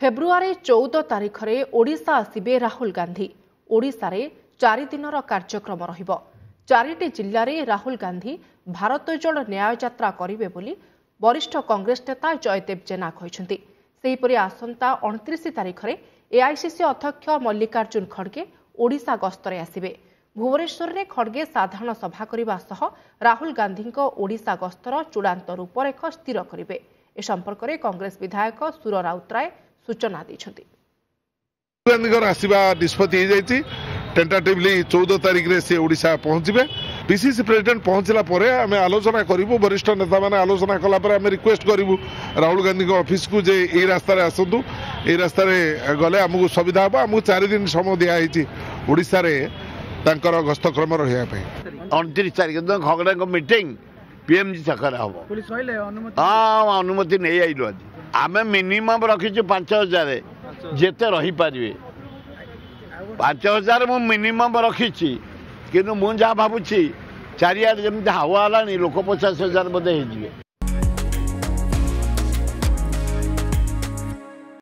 February 14 तारिख में ओडिशा आसिबे राहुल गांधी। ओडिशा रे 4 दिनर कार्यक्रम रहिबो। 4टी जिल्ला रे राहुल गांधी भारत जोड़ न्याय यात्रा करिवे बोली वरिष्ठ कांग्रेस नेता जयदेव जेना कहिसेंती। सेहीपरि आसंता 29 तारिख में एआईसीसी अध्यक्ष मल्लिकार्जुन खड़गे ओडिशा गस्तरे आसिबे। भुवनेश्वर में खड़गे साधारण सभा करने सह राहुल गांधी ओडिशा गस्तर चूड़ांत रूपरेख स्थिर करेंगे। ए संपर्क में कांग्रेस विधायक सुर राउतराय सूचना देछंती। गांधी आसवा निष्पत्ति टेंटाटिवली 14 तारिख में से ओडिशा पहुंचे। पीसीसी प्रेसिडेंट पहुंचला परे आम आलोचना करूँ। वरिष्ठ नेता मैंने आलोचना कलापर आम रिक्वेस्ट करूँ राहुल गांधी ऑफिस को जे ये रास्तार आसतु। ये रास्तार गले आमको सुविधा हम। आमको 4 दिन समय दिखाई ओडिशा रे तांकर गस्तक्रम रहा। 29 तारिख दिन खगड़े मीटिंग पीएमजी छक हाँ अनुमति नहीं आइलु। आज आम मिनिमम रखीचु 5000 जेते रही पारे 5000 मु मिनिमम रखी कि मुझे भावुँ चारियाडे जमी हवा है लोक 50,000 बोधे हो।